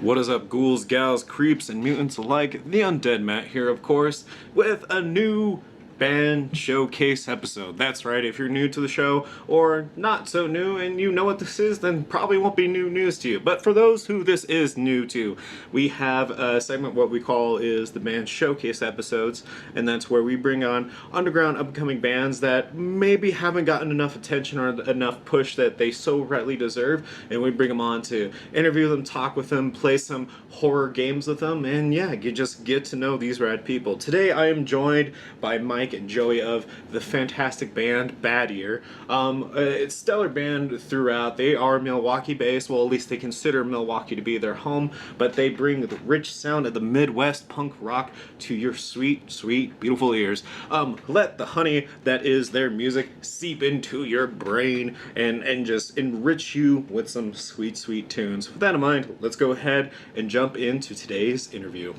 What is up, ghouls, gals, creeps, and mutants alike? The Undead Matt here, of course, with a new band showcase episode. That's right, if you're new to the show, or not so new and you know what this is, then probably won't be new news to you. But for those who this is new to, we have a segment what we call is the band showcase episodes, and that's where we bring on underground upcoming bands that maybe haven't gotten enough attention or enough push that they so rightly deserve, and we bring them on to interview them, talk with them, play some horror games with them, and yeah, you just get to know these rad people. Today I am joined by Mike and Joey of the fantastic band Bad Yea. It's a stellar band throughout. They are Milwaukee based, well, at least they consider Milwaukee to be their home, but they bring the rich sound of the Midwest punk rock to your sweet, sweet, beautiful ears. Let the honey that is their music seep into your brain and just enrich you with some sweet, sweet tunes. With that in mind, let's go ahead and jump into today's interview.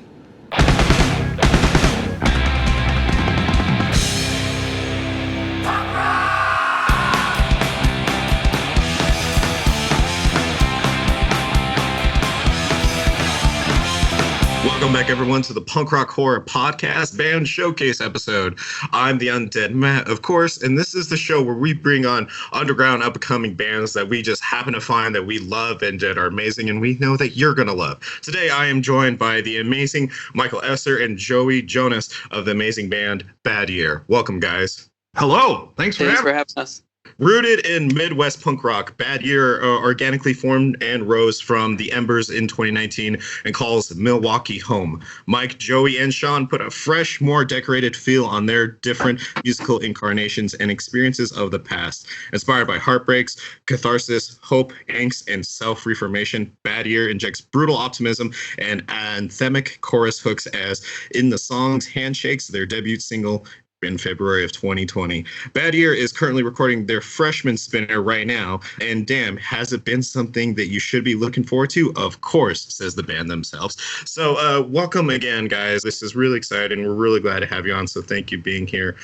Welcome back, everyone, to the Punk Rock Horror Podcast Band Showcase episode. I'm the Undead Matt, of course, and this is the show where we bring on underground up-and-coming bands that we just happen to find that we love and that are amazing, and we know that you're going to love. Today, I am joined by the amazing Michael Esser and Joey Jonas of the amazing band Bad Yea. Welcome, guys. Hello. Thanks for having us. Rooted in Midwest punk rock, Bad Yea organically formed and rose from the embers in 2019 and calls Milwaukee home. Mike, Joey, and Sean put a fresh, more decorated feel on their different musical incarnations and experiences of the past. Inspired by heartbreaks, catharsis, hope, angst, and self-reformation, Bad Yea injects brutal optimism and anthemic chorus hooks as in the songs Handshakes, their debut single, in February of 2020. Bad Yea is currently recording their freshman spinner right now, and damn, has it been something that you should be looking forward to? Of course, says the band themselves. So welcome again, guys. This is really exciting. We're really glad to have you on, so thank you being here.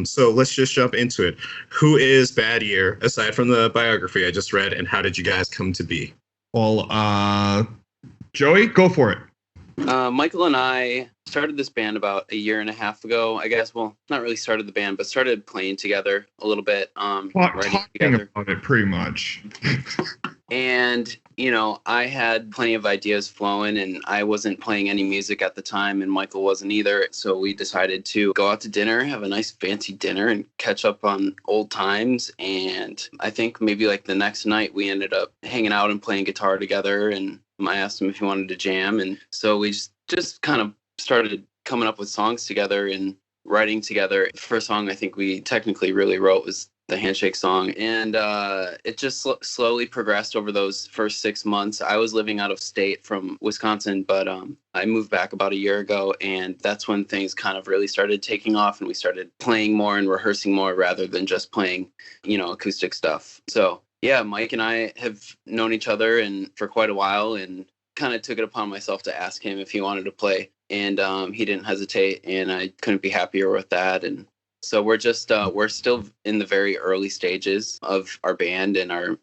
So let's just jump into it. Who is Bad Yea, aside from the biography I just read, and how did you guys come to be? Well, Joey, go for it. Michael and I started this band about a year and a half ago, I guess. Well, not really started the band, but started playing together a little bit. Talking together about it pretty much. And, you know, I had plenty of ideas flowing, and I wasn't playing any music at the time, and Michael wasn't either. So we decided to go out to dinner, have a nice fancy dinner, and catch up on old times. And I think maybe like the next night we ended up hanging out and playing guitar together, and I asked him if he wanted to jam. And so we just kind of started coming up with songs together and writing together. The first song I think we technically really wrote was the Handshake song. And it just slowly progressed over those first 6 months. I was living out of state from Wisconsin, but I moved back about a year ago. And that's when things kind of really started taking off. And we started playing more and rehearsing more rather than just playing, you know, acoustic stuff. So yeah, Mike and I have known each other and for quite a while, and kind of took it upon myself to ask him if he wanted to play. And he didn't hesitate, and I couldn't be happier with that. And so we're still in the very early stages of our band and our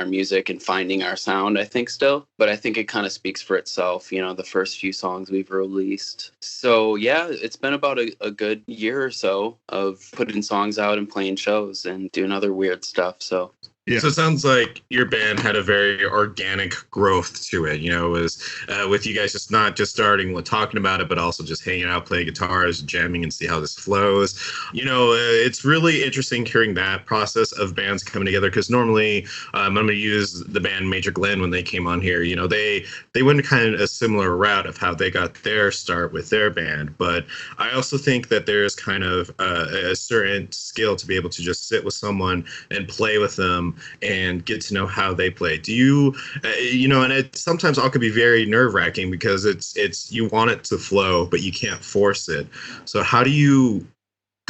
music and finding our sound, I think still. But I think it kind of speaks for itself, you know, the first few songs we've released. So yeah, it's been about a good year or so of putting songs out and playing shows and doing other weird stuff. So yeah. So it sounds like your band had a very organic growth to it. You know, it was with you guys just not just starting with talking about it, but also just hanging out, playing guitars, jamming, and see how this flows. You know, it's really interesting hearing that process of bands coming together, because normally I'm going to use the band Major Glenn when they came on here. You know, they went kind of a similar route of how they got their start with their band. But I also think that there's kind of a certain skill to be able to just sit with someone and play with them and get to know how they play. Do you, you know, and it sometimes all could be very nerve-wracking because it's you want it to flow, but you can't force it. So how do you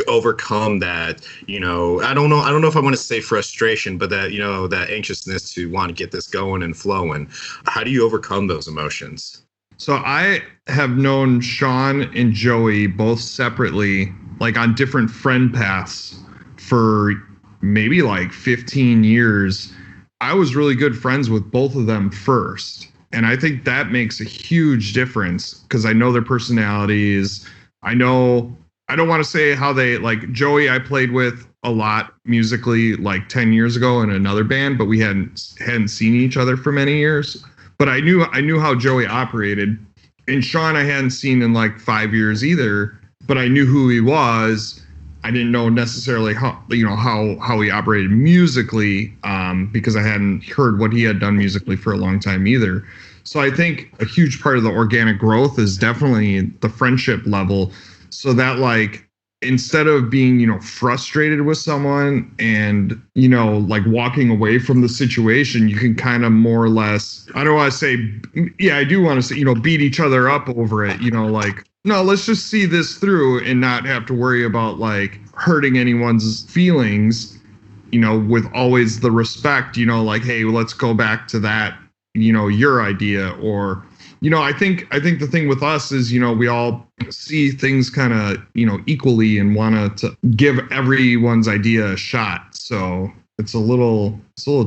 overcome that? You know, I don't know if I want to say frustration, but that, you know, that anxiousness to want to get this going and flowing. How do you overcome those emotions? So I have known Sean and Joey both separately, like on different friend paths for maybe like 15 years. I was really good friends with both of them first. And I think that makes a huge difference because I know their personalities. I don't want to say how they like Joey I played with a lot musically like 10 years ago in another band, but we hadn't seen each other for many years. But I knew how Joey operated. And Sean I hadn't seen in like 5 years either, but I knew who he was. I didn't know necessarily how he operated musically because I hadn't heard what he had done musically for a long time either. So I think a huge part of the organic growth is definitely the friendship level. So that like instead of being frustrated with someone and like walking away from the situation, you can kind of more or less, I don't want to say, yeah, I do want to say beat each other up over it, like no, let's just see this through and not have to worry about like hurting anyone's feelings, with always the respect, like, hey, let's go back to that, your idea. Or, I think the thing with us is, we all see things kind of, equally and want to give everyone's idea a shot. So it's a little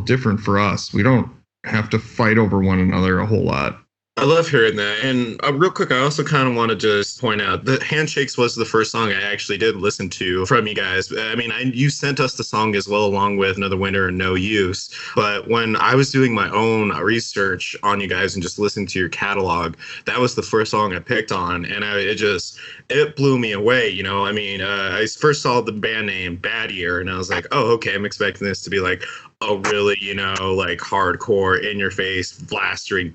different for us. We don't have to fight over one another a whole lot. I love hearing that. And real quick, I also kind of want to just point out that Handshakes was the first song I actually did listen to from you guys. I mean, you sent us the song as well, along with Another Winter and No Use. But when I was doing my own research on you guys and just listening to your catalog, that was the first song I picked on. And it blew me away. I mean, I first saw the band name Bad Yea, and I was like, oh, okay, I'm expecting this to be like a really, like hardcore, in your face, blistering,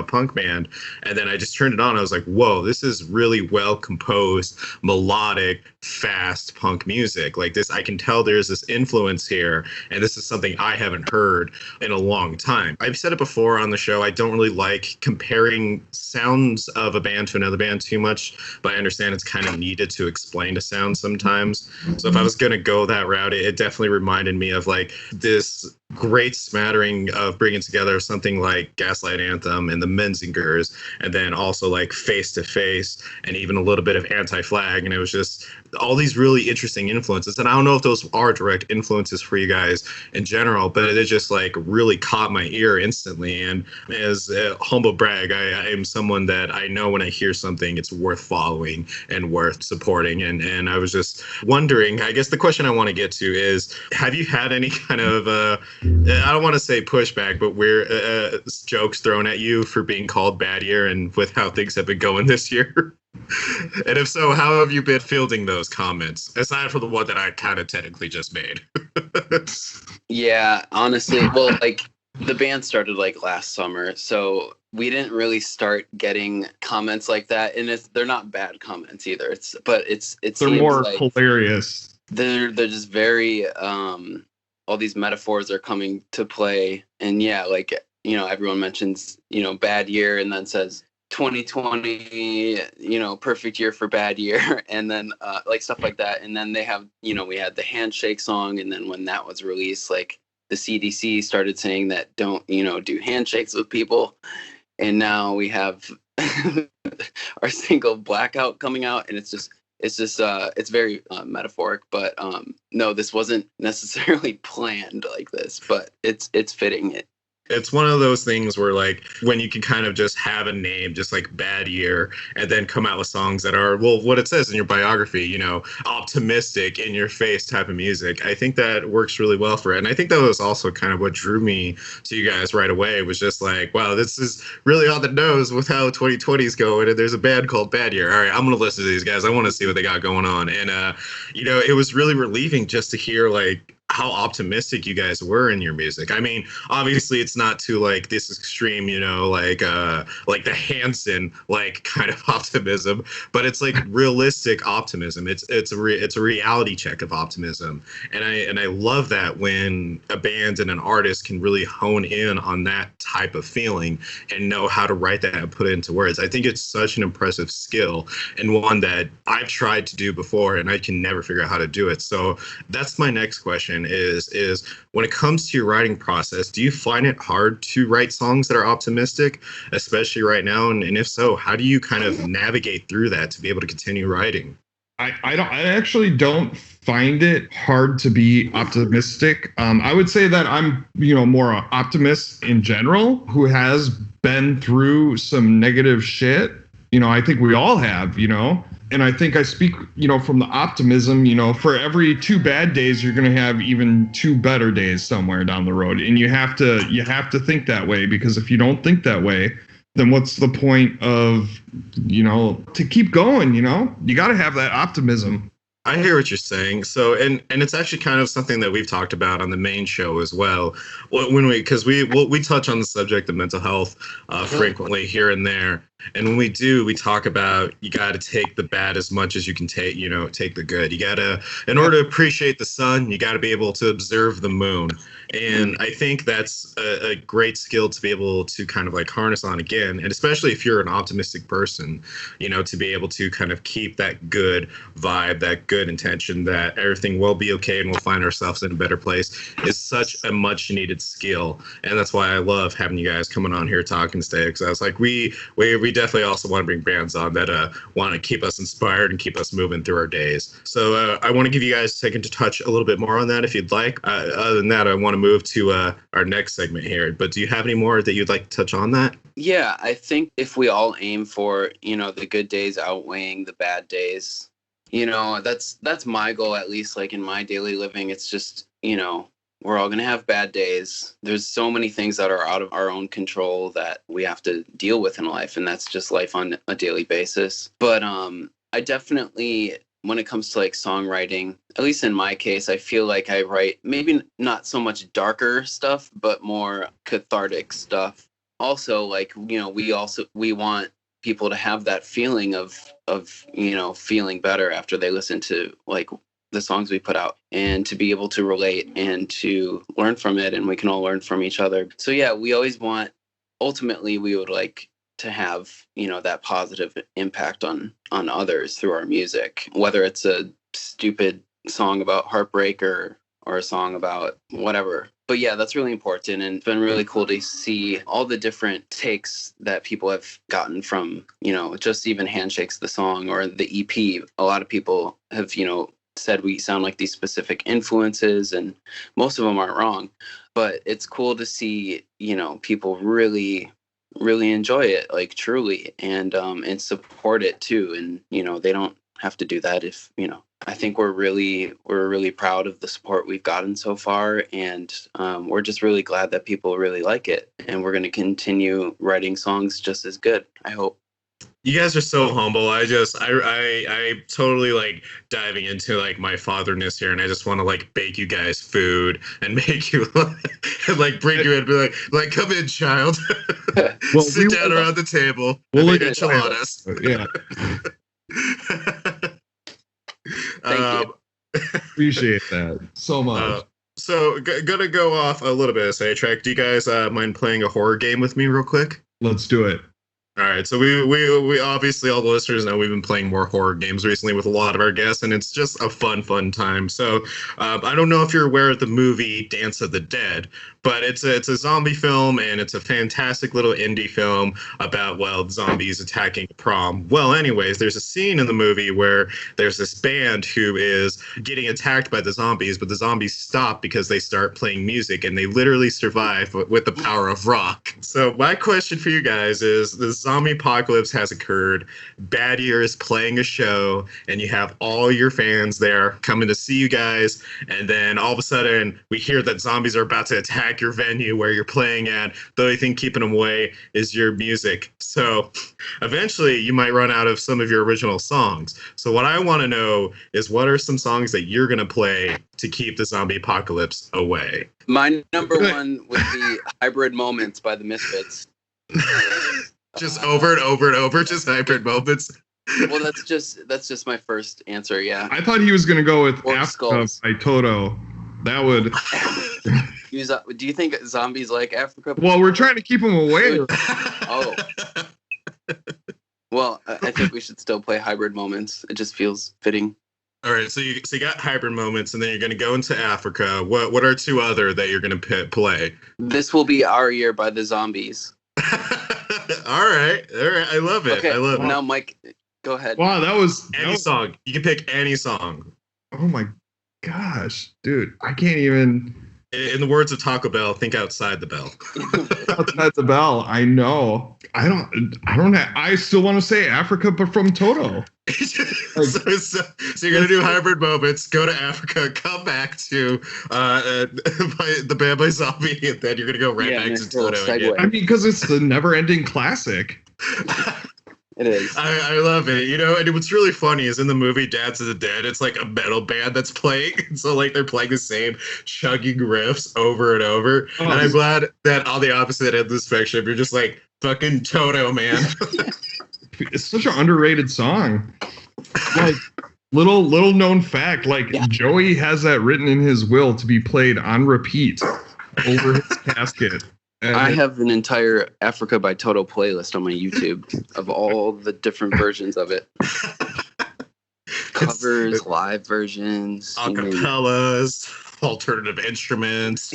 punk band. And then I just turned it on. I was like, whoa, this is really well composed, melodic, fast punk music. Like this, I can tell there's this influence here. And this is something I haven't heard in a long time. I've said it before on the show. I don't really like comparing sounds of a band to another band too much, but I understand it's kind of needed to explain a sound sometimes. So if I was going to go that route, it definitely reminded me of like this great smattering of bringing together something like Gaslight Anthem and the Menzingers, and then also like Face to Face and even a little bit of Anti-Flag. And it was just all these really interesting influences. And I don't know if those are direct influences for you guys in general, but it just like really caught my ear instantly. And as a humble brag, I am someone that I know when I hear something, it's worth following and worth supporting. And I was just wondering, I guess the question I want to get to is, have you had any kind of I don't want to say pushback, but weird jokes thrown at you for being called Bad Yea and with how things have been going this year? And if so, how have you been fielding those comments, aside from the one that I kind of technically just made? Yeah, honestly, well, like the band started like last summer, so we didn't really start getting comments like that, and they're not bad comments either. They're more like hilarious. They're just very all these metaphors are coming to play. And yeah, like, everyone mentions, Bad Year and then says 2020, perfect year for Bad Year. And then like stuff like that. And then they have, we had the Handshake song. And then when that was released, like the CDC started saying that don't, do handshakes with people. And now we have our single Blackout coming out, and it's very metaphoric, but no, this wasn't necessarily planned like this, but it's fitting. It's one of those things where, like, when you can kind of just have a name, just like Bad Year, and then come out with songs that are, well, what it says in your biography, optimistic, in your face type of music. I think that works really well for it. And I think that was also kind of what drew me to you guys right away. It was just like, wow, this is really on the nose with how 2020 is going. And there's a band called Bad Year. All right, I'm going to listen to these guys. I want to see what they got going on. And, it was really relieving just to hear, like, how optimistic you guys were in your music. I mean, obviously it's not to like this extreme, like the Hanson like kind of optimism, but it's like realistic optimism. It's a reality check of optimism. And I love that when a band and an artist can really hone in on that type of feeling and know how to write that and put it into words. I think it's such an impressive skill, and one that I've tried to do before and I can never figure out how to do it. So that's my next question. Is when it comes to your writing process, do you find it hard to write songs that are optimistic, especially right now? And if so, how do you kind of navigate through that to be able to continue writing? I actually don't find it hard to be optimistic. I would say that I'm, more an optimist in general who has been through some negative shit. I think we all have, and I think I speak, from the optimism, for every 2 bad days, you're going to have even 2 better days somewhere down the road. And you have to think that way, because if you don't think that way, then what's the point of, to keep going, you got to have that optimism. I hear what you're saying. So, and it's actually kind of something that we've talked about on the main show as well. Because we touch on the subject of mental health frequently here and there. And when we do, we talk about you got to take the bad as much as you can take, take the good. You got to, in order to appreciate the sun, you got to be able to observe the moon. And I think that's a great skill to be able to kind of like harness on again. And especially if you're an optimistic person, to be able to kind of keep that good vibe, that good intention that everything will be okay and we'll find ourselves in a better place is such a much needed skill. And that's why I love having you guys coming on here talking today, because I was like, we definitely also want to bring bands on that want to keep us inspired and keep us moving through our days. So I want to give you guys a second to touch a little bit more on that if you'd like. Other than that, I want to move to our next segment here. But do you have any more that you'd like to touch on that? Yeah, I think if we all aim for, the good days outweighing the bad days, that's my goal, at least like in my daily living. It's just, we're all going to have bad days. There's so many things that are out of our own control that we have to deal with in life. And that's just life on a daily basis. But I definitely, when it comes to like songwriting, at least in my case, I feel like I write maybe not so much darker stuff, but more cathartic stuff. Also, like, we want people to have that feeling of feeling better after they listen to like the songs we put out, and to be able to relate and to learn from it, and we can all learn from each other. So yeah, we always want, ultimately we would like to have that positive impact on others through our music, whether it's a stupid song about heartbreak or a song about whatever. But yeah, that's really important, and it's been really cool to see all the different takes that people have gotten from just even Handshakes the song or the EP. A lot of people have said we sound like these specific influences, and most of them aren't wrong. But it's cool to see people really enjoy it, like truly, and support it too. And they don't have to do that if I think we're really proud of the support we've gotten so far, and we're just really glad that people really like it, and we're going to continue writing songs just as good, I hope. You guys are so humble. I totally like diving into like my fatherness here, and I just want to like bake you guys food and make you like bring you in and be like come in, child. Well, sit down around the table. We'll eat enchiladas. Yeah. Thank you. Appreciate that so much. So gonna go off a little bit of sidetrack. Do you guys mind playing a horror game with me real quick? Let's do it. All right, so we obviously, all the listeners know we've been playing more horror games recently with a lot of our guests, and it's just a fun time. So I don't know if you're aware of the movie Dance of the Dead, but it's a zombie film, and it's a fantastic little indie film about, well, zombies attacking a prom. Well, anyways, there's a scene in the movie where there's this band who is getting attacked by the zombies, but the zombies stop because they start playing music, and they literally survive with the power of rock. So my question for you guys is, the zombie apocalypse has occurred, Bad Yea is playing a show, and you have all your fans there coming to see you guys, and then all of a sudden we hear that zombies are about to attack your venue where you're playing at. The only thing keeping them away is your music. So eventually you might run out of some of your original songs. So what I want to know is, what are some songs that you're going to play to keep the zombie apocalypse away? My number one would be Hybrid Moments by the Misfits. Just over and over and over, just hybrid moments. Well, that's just my first answer. Yeah. I thought he was going to go with Africa Skulls by Toto. That would. Do you think zombies like Africa? Well, we're trying to keep them away. Oh. Well, I think we should still play Hybrid Moments. It just feels fitting. All right, so you got Hybrid Moments, and then you're going to go into Africa. What are two other that you're going to play? This Will Be Our Year by the Zombies. All right. I love it. Okay, I love it. Now, Mike, Go ahead. Wow, that was Any song. You can pick any song. Oh my gosh, dude, I can't even. In the words of Taco Bell, think outside the bell. Outside the bell, I know. I don't have. I still want to say Africa, but from Toto. So you're gonna do hybrid moments, go to Africa, come back to the Bad Boy Zombie, and then you're gonna go right back to Toto again. I mean, because it's the never-ending classic. It is. I love it. You know, and what's really funny is in the movie Dance of the Dead, it's like a metal band that's playing. So like they're playing the same chugging riffs over and over. Oh, and I'm glad that on the opposite end of the spectrum, you're just like fucking Toto, man. It's such an underrated song. Like little known fact, like Joey has that written in his will to be played on repeat over his casket. And I have an entire Africa by Toto playlist on my YouTube of all the different versions of it. Covers, live versions, acapellas, alternative instruments.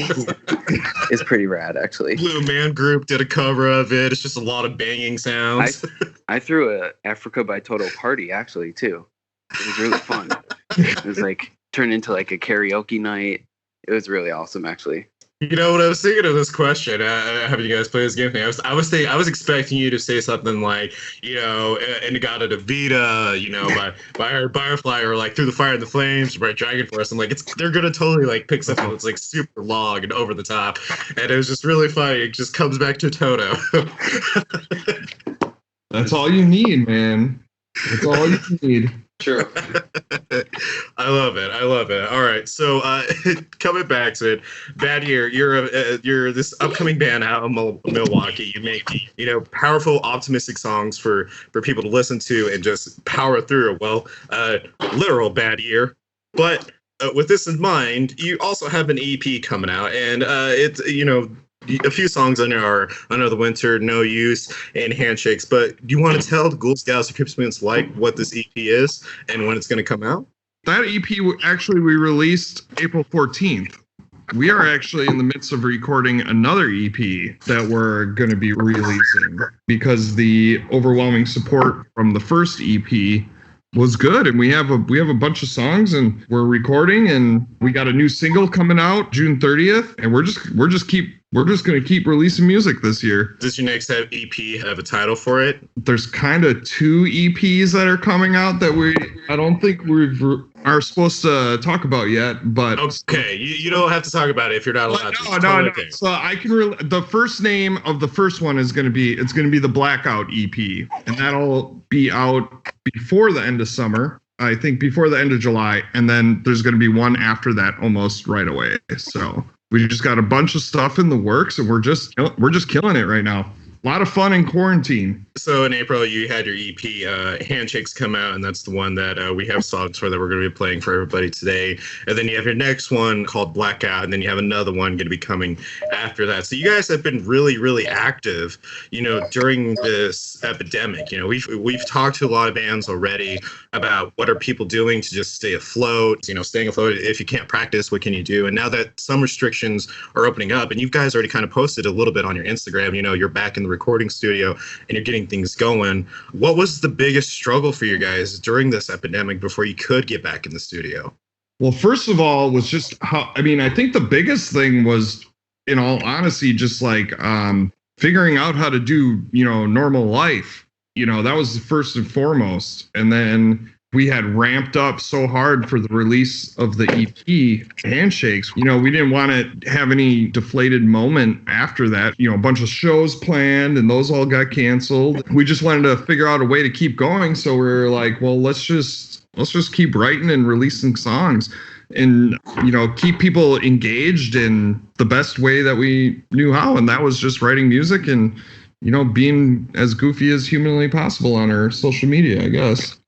It's pretty rad, actually. Blue Man Group did a cover of it. It's just a lot of banging sounds. I threw a Africa by Toto party, actually, too. It was really fun. It was like turned into like a karaoke night. It was really awesome, actually. You know, when I was thinking of this question, having you guys play this game thing, I was expecting you to say something like, you know, Inagata de Vita, you know, by Firefly, or like Through the Fire and the Flames by Dragon Force. I'm like, they're gonna totally like pick something that's like super long and over the top, and it was just really funny. It just comes back to Toto. That's all you need, man. That's all you need. Sure. I love it. All right, so coming back to it, Bad Year, you're this upcoming band out of Milwaukee. You make, you know, powerful, optimistic songs for people to listen to and just power through. Well, literal Bad Year, but with this in mind, you also have an EP coming out, and it's, you know, a few songs on there are Under the Winter, No Use, and Handshakes. But do you want to tell the Ghouls, Gals, and Prhpbands like what this EP is and when it's going to come out? That EP, actually, we released April 14th. We are actually in the midst of recording another EP that we're going to be releasing because the overwhelming support from the first EP was good, and we have a bunch of songs, and we're recording, and we got a new single coming out June 30th, and we're just going to keep releasing music this year. Does your next EP have a title for it? There's kind of 2 EPs that are coming out that I don't think are supposed to talk about yet, but okay, you don't have to talk about it if you're not allowed to. No. So I can the first name of the first one is going to be the Blackout EP, and that'll be out before the end of summer. I think before the end of July, and then there's going to be one after that almost right away. So we just got a bunch of stuff in the works, and we're just killing it right now. A lot of fun in quarantine. So in April, you had your EP, Handshakes, come out, and that's the one that we have songs for that we're going to be playing for everybody today. And then you have your next one called Blackout, and then you have another one going to be coming after that. So you guys have been really, really active, you know, during this epidemic. You know, we've talked to a lot of bands already about what are people doing to just stay afloat. You know, staying afloat. If you can't practice, what can you do? And now that some restrictions are opening up, and you guys already kind of posted a little bit on your Instagram, you know, you're back in the recording studio and you're getting things going. What was the biggest struggle for you guys during this epidemic before you could get back in the studio? Well, first of all, was just I think the biggest thing was, in all honesty, just like figuring out how to do, you know, normal life. You know, that was first and foremost. And then we had ramped up so hard for the release of the EP, Handshakes. You know, we didn't want to have any deflated moment after that. You know, a bunch of shows planned and those all got canceled. We just wanted to figure out a way to keep going. So we were like, well, let's just keep writing and releasing songs and, you know, keep people engaged in the best way that we knew how. And that was just writing music and, you know, being as goofy as humanly possible on our social media, I guess.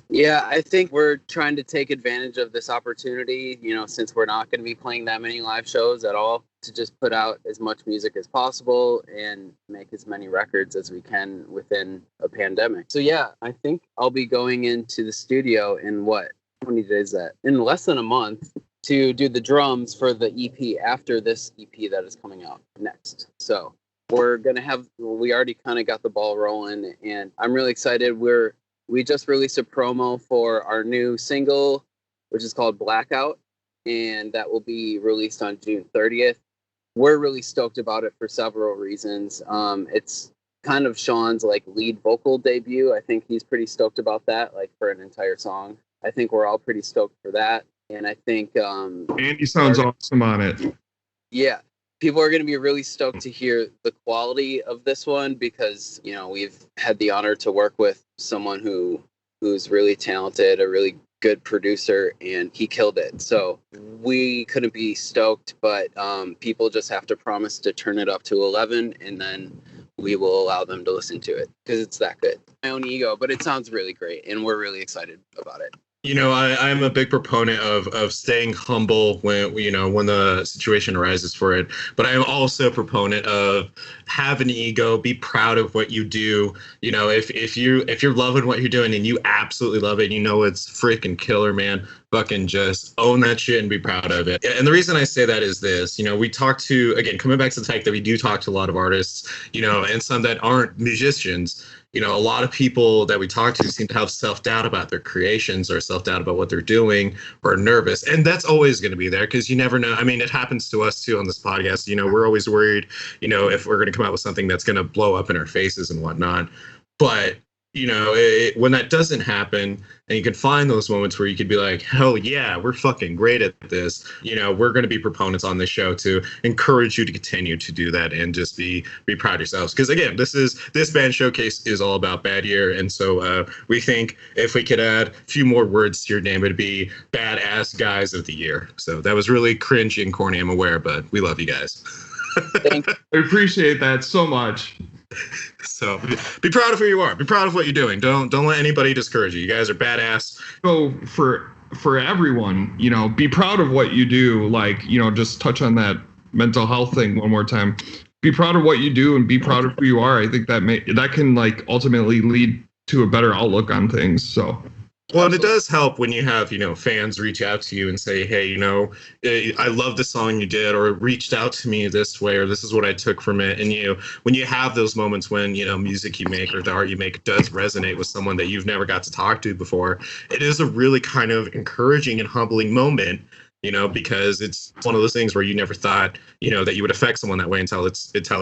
Yeah, I think we're trying to take advantage of this opportunity, you know, since we're not going to be playing that many live shows at all, to just put out as much music as possible and make as many records as we can within a pandemic. So yeah, I think I'll be going into the studio in how many days is that? In less than a month, to do the drums for the EP after this EP that is coming out next. So we're going to we already kind of got the ball rolling, and I'm really excited. We're we just released a promo for our new single, which is called Blackout, and that will be released on June 30th. We're really stoked about it for several reasons. It's kind of Sean's like lead vocal debut. I think he's pretty stoked about that, like for an entire song. I think we're all pretty stoked for that. And I think Andy sounds awesome on it. Yeah. People are going to be really stoked to hear the quality of this one because, you know, we've had the honor to work with someone who's really talented, a really good producer, and he killed it. So we couldn't be stoked, but people just have to promise to turn it up to 11, and then we will allow them to listen to it because it's that good. My own ego, but it sounds really great, and we're really excited about it. You know, I'm a big proponent of staying humble when the situation arises for it. But I'm also a proponent of have an ego, be proud of what you do. You know, if you're loving what you're doing and you absolutely love it, and you know it's freaking killer, man, fucking just own that shit and be proud of it. And the reason I say that is this, you know, we talk to, again, coming back to the fact that we do talk to a lot of artists, you know, and some that aren't musicians. You know, a lot of people that we talk to seem to have self-doubt about their creations or self-doubt about what they're doing or nervous. And that's always going to be there because you never know. I mean, it happens to us too on this podcast. You know, we're always worried, you know, if we're going to come out with something that's going to blow up in our faces and whatnot. But you know, when that doesn't happen and you can find those moments where you could be like, hell yeah, we're fucking great at this. You know, we're going to be proponents on this show to encourage you to continue to do that and just be proud of yourselves. Because again, this band showcase is all about Bad Year. And so we think if we could add a few more words to your name, it'd be Badass Guys of the Year. So that was really cringy and corny, I'm aware, but we love you guys. Thank you. I appreciate that so much. So be proud of who you are. Be proud of what you're doing. Don't let anybody discourage you. You guys are badass. So for everyone, you know, be proud of what you do. Like, you know, just touch on that mental health thing one more time. Be proud of what you do and be proud of who you are. I think that can like ultimately lead to a better outlook on things. So. Well, and it does help when you have, you know, fans reach out to you and say, hey, you know, I love the song you did, or reached out to me this way, or this is what I took from it. And, you know, when you have those moments when, you know, music you make or the art you make does resonate with someone that you've never got to talk to before, it is a really kind of encouraging and humbling moment, you know, because it's one of those things where you never thought, you know, that you would affect someone that way until it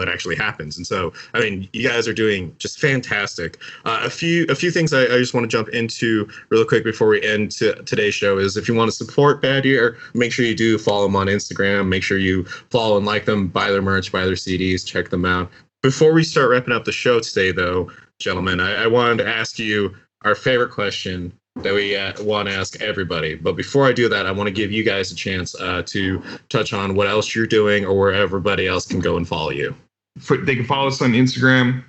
actually happens. And so, I mean, you guys are doing just fantastic. A few things I just want to jump into real quick before we end today's show is if you want to support Bad Year, make sure you do follow them on Instagram. Make sure you follow and like them, buy their merch, buy their CDs, check them out. Before we start wrapping up the show today, though, gentlemen, I wanted to ask you our favorite question that we want to ask everybody. But before I do that, I want to give you guys a chance to touch on what else you're doing or where everybody else can go and follow you. They can follow us on Instagram,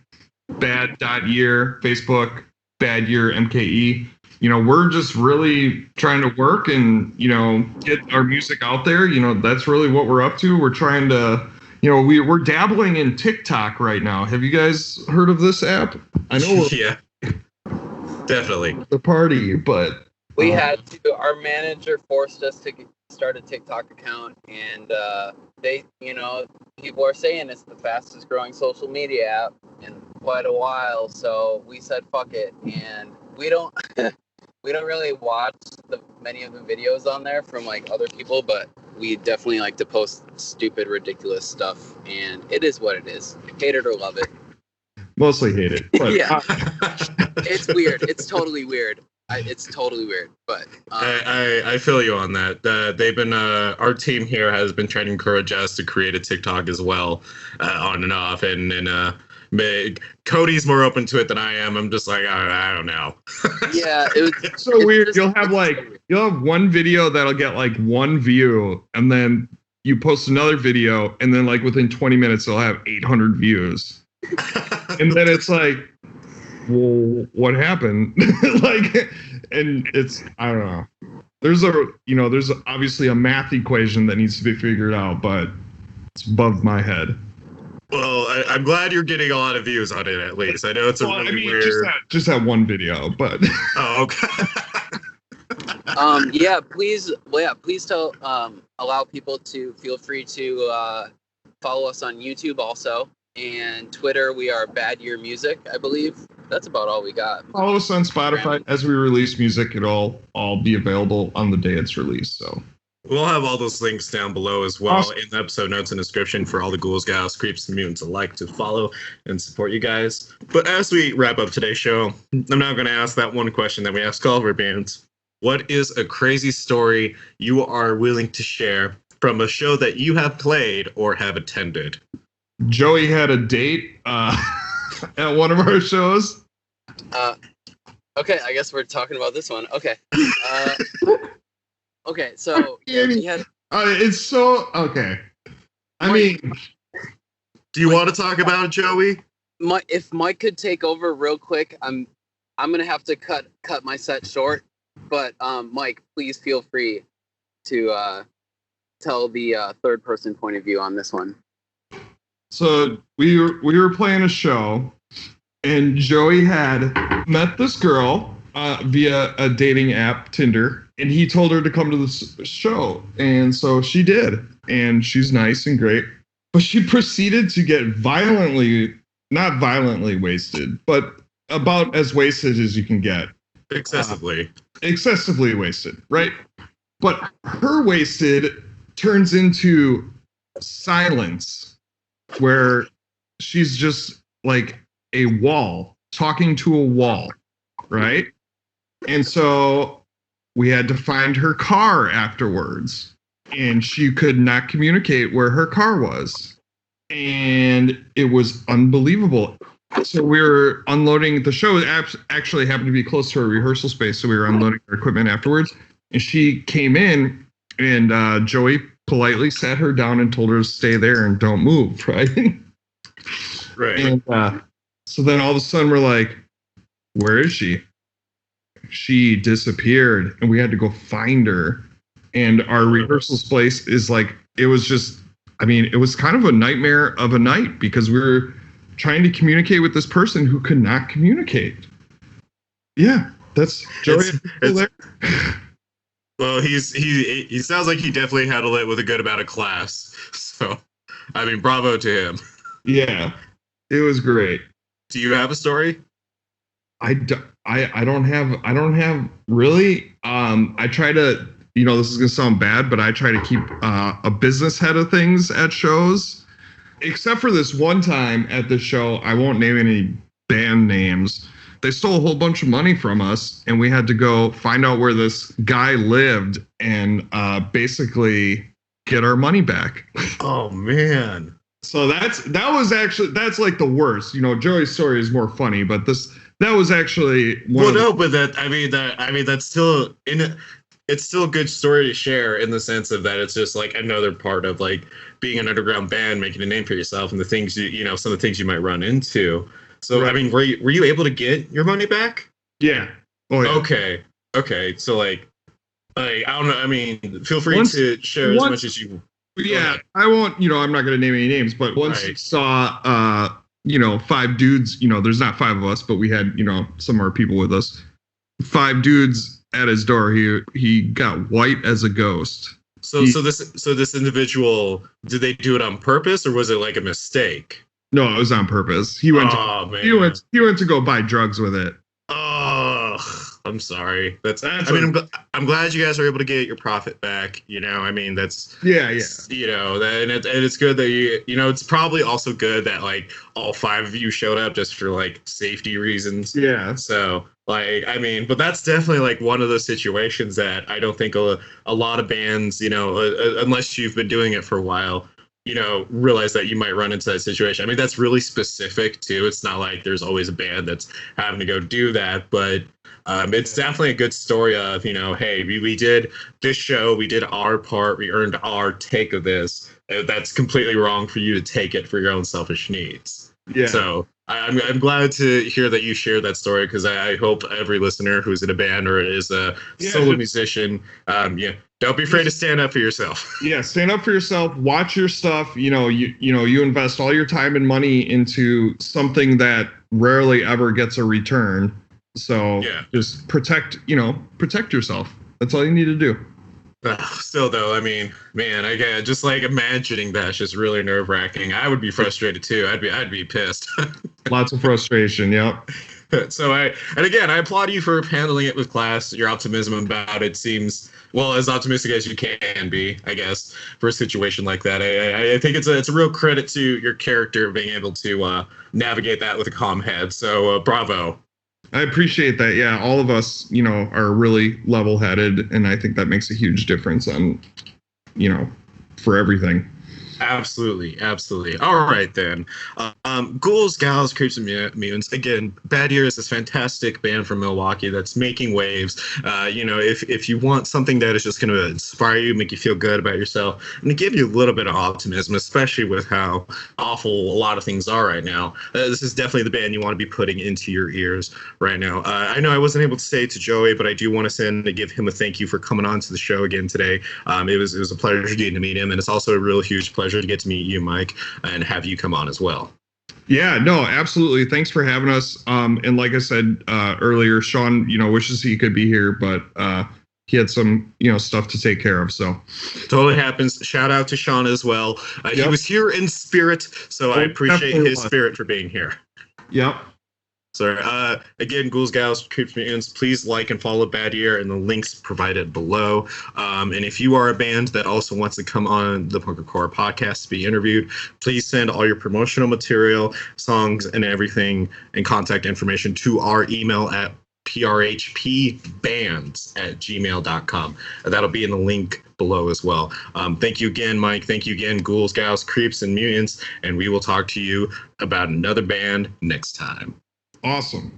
bad.year, Facebook, Bad Year MKE. You know, we're just really trying to work and, you know, get our music out there. You know, that's really what we're up to. We're trying to, you know, we're dabbling in TikTok right now. Have you guys heard of this app? I know. Yeah. Definitely. The party, but we had to. Our manager forced us to start a TikTok account, and they, you know, people are saying it's the fastest growing social media app in quite a while. So we said, "Fuck it," and we don't really watch many of the videos on there from like other people, but we definitely like to post stupid, ridiculous stuff, and it is what it is. Hate it or love it. Mostly hate it. But, yeah. It's weird. It's totally weird. It's totally weird. But I feel you on that. They've been our team here has been trying to encourage us to create a TikTok as well, on and off. And Cody's more open to it than I am. I'm just like I don't know. Yeah, it's so weird. You'll have one video that'll get like one view, and then you post another video, and then like within 20 minutes it'll have 800 views. And then it's like, well, what happened? Like, and it's, I don't know. There's obviously a math equation that needs to be figured out, but it's above my head. Well, I'm glad you're getting a lot of views on it, at least. I know it's weird. Just that one video, but. Oh, okay. Please tell, allow people to feel free to follow us on YouTube also. And Twitter, we are Bad Year Music, I believe. that's about all we got. Follow us on Spotify. As we release music, it'll all be available on the day it's released. So We'll have all those links down below as well Awesome. in the episode notes and description for all the ghouls, gals, creeps, and mutants alike to follow and support you guys. But as we wrap up today's show, I'm now going to ask that one question that we ask all of our bands. What is a crazy story you are willing to share from a show that you have played or have attended? Joey had a date at one of our shows. Okay, I guess we're talking about this one. Okay. Okay, so we had. It's so okay. I mean, Do you want to talk about it, Joey? If Mike could take over real quick, I'm gonna have to cut my set short. But Mike, please feel free to tell the third person point of view on this one. so we were playing a show, and Joey had met this girl via a dating app, Tinder, and he told her to come to the show, and so she did, and she's nice and great, but she proceeded to get not violently wasted, but about as wasted as you can get. Excessively wasted, right? But her wasted turns into silence, where she's just like a wall, talking to a wall, right? And so we had to find her car afterwards, and she could not communicate where her car was. And it was unbelievable. So we were unloading the show. Actually happened to be close to our rehearsal space, so we were unloading her equipment afterwards. And she came in, and Joey politely sat her down and told her to stay there and don't move, right? Right. And so then all of a sudden we're like, where is she? She disappeared, and we had to go find her. And our rehearsal space is like, it was just, I mean, it was kind of a nightmare of a night because we were trying to communicate with this person who could not communicate. Yeah, that's Joey. Well, he sounds like he definitely handled it with a good amount of class. So, I mean, bravo to him. Yeah, it was great. Do you have a story? I don't have really. I try to, this is gonna sound bad, but I try to keep a business head of things at shows. Except for this one time at the show, I won't name any band names. They stole a whole bunch of money from us, and we had to go find out where this guy lived and basically get our money back. Oh man! So that's like the worst. Joey's story is more funny, but that was actually that's still it's still a good story to share in the sense of that it's just like another part of like being an underground band, making a name for yourself, and the things some of the things you might run into. So right. I mean, were you able to get your money back? Yeah. Oh yeah. Okay. So like I don't know. I mean, feel free to share as much as you. Yeah, I won't. I'm not going to name any names, but once you saw, 5 dudes. There's not 5 of us, but we had some of our people with us. 5 dudes at his door. He got white as a ghost. So this individual, did they do it on purpose or was it like a mistake? No, it was on purpose. He went to go buy drugs with it. Oh, I'm sorry. I'm glad you guys are able to get your profit back. I mean, that's yeah. And it's good that it's probably also good that like all 5 of you showed up just for like safety reasons. Yeah. So like, I mean, but that's definitely like one of those situations that I don't think a lot of bands, unless you've been doing it for a while, realize that you might run into that situation. I mean, that's really specific too. It's not like there's always a band that's having to go do that, but it's definitely a good story of, hey, we did this show, we did our part, we earned our take of this. That's completely wrong for you to take it for your own selfish needs. Yeah. So I'm glad to hear that you shared that story because I hope every listener who's in a band or is a solo musician, don't be afraid to stand up for yourself. Yeah, stand up for yourself. Watch your stuff. You invest all your time and money into something that rarely ever gets a return. So just protect yourself. That's all you need to do. Still though, I mean, man, just like imagining that's just really nerve-wracking. I would be frustrated too. I'd be pissed. Lots of frustration. Yep. So I applaud you for handling it with class. Your optimism about it seems, well, as optimistic as you can be, I guess, for a situation like that. I think it's a real credit to your character being able to navigate that with a calm head. So bravo. I appreciate that. Yeah, all of us, are really level-headed, and I think that makes a huge difference on, for everything. Absolutely. All right, then. Ghouls, Gals, Creeps, and Mutants. Again, Bad Yea is this fantastic band from Milwaukee that's making waves. If you want something that is just going to inspire you, make you feel good about yourself, and to give you a little bit of optimism, especially with how awful a lot of things are right now, this is definitely the band you want to be putting into your ears right now. I know I wasn't able to say to Joey, but I do want to send to give him a thank you for coming on to the show again today. It was a pleasure getting to meet him, and it's also a real huge pleasure to get to meet you, Mike, and have you come on as well. Yeah, no, absolutely. Thanks for having us. And like I said earlier, Sean, wishes he could be here, but he had some, stuff to take care of. So totally happens. Shout out to Sean as well. He was here in spirit, so I appreciate his spirit for being here. Yep. So again, Ghouls, Gals, Creeps, Mutants, please like and follow Bad Yea and the links provided below. And if you are a band that also wants to come on the Punk Core podcast to be interviewed, please send all your promotional material, songs, and everything and contact information to our email at prhpbands@gmail.com. That'll be in the link below as well. Thank you again, Mike. Thank you again, Ghouls, Gals, Creeps, and Mutants. And we will talk to you about another band next time. Awesome.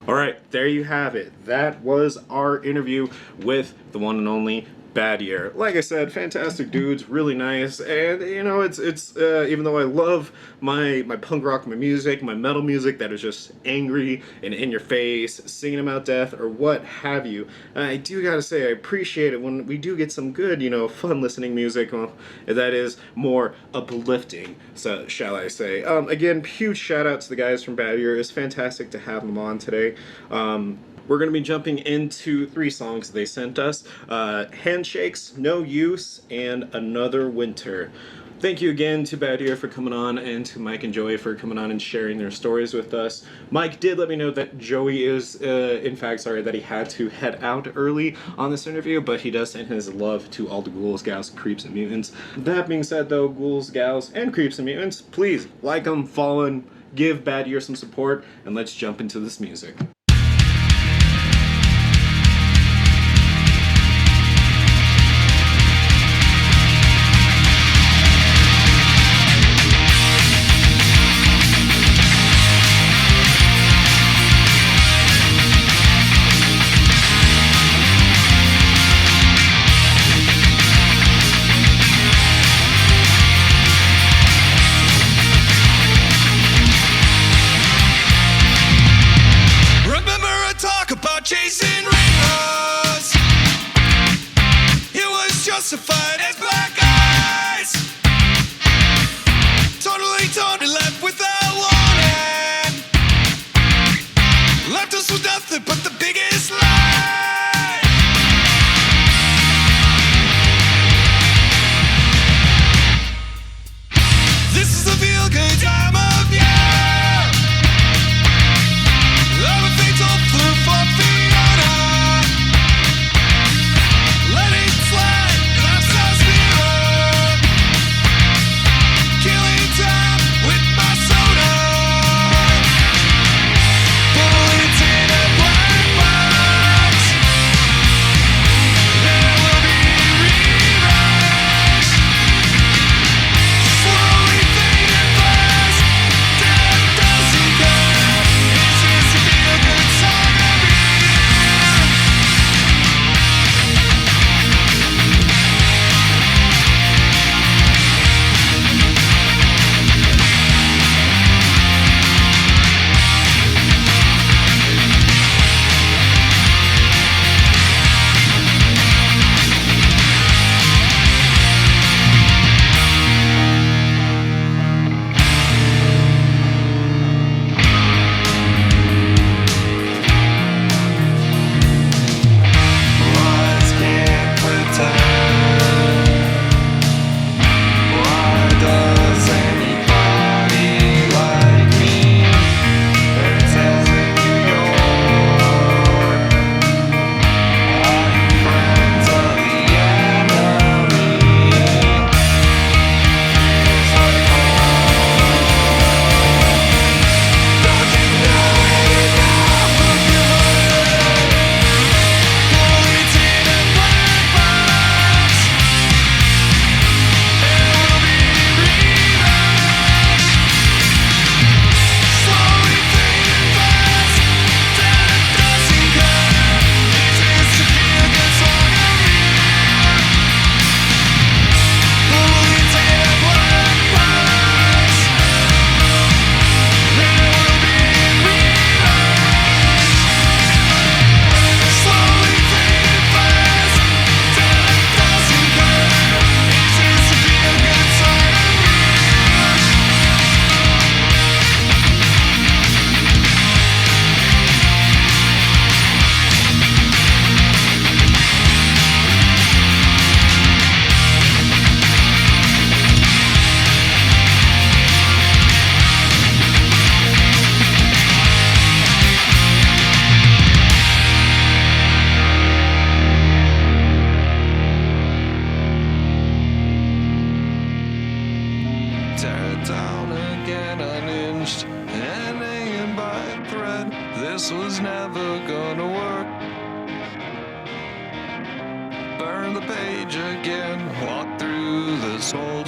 All right, there you have it. That was our interview with the one and only Bad Yea. Like I said, fantastic dudes, really nice, and it's even though I love my punk rock, my music, my metal music that is just angry and in your face, singing about death or what have you, I do gotta say I appreciate it when we do get some good, fun listening music that is more uplifting, so shall I say. Again, huge shout out to the guys from Bad Yea. It's fantastic to have them on today. We're going to be jumping into 3 songs they sent us. Handshakes, No Use, and Another Winter. Thank you again to Bad Yea for coming on, and to Mike and Joey for coming on and sharing their stories with us. Mike did let me know that Joey is, in fact, sorry, that he had to head out early on this interview, but he does send his love to all the Ghouls, Gals, Creeps, and Mutants. That being said, though, Ghouls, Gals, and Creeps, and Mutants, please like them, follow them, give Bad Yea some support, and let's jump into this music. Chasing rainbows, it was justified as black eyes. Totally left without warning, left us with nothing but the biggest lie. This is the feel-good time of year. Love and fate's all flew 4 feet on high. this was never gonna work. Burn the page again, walk through this whole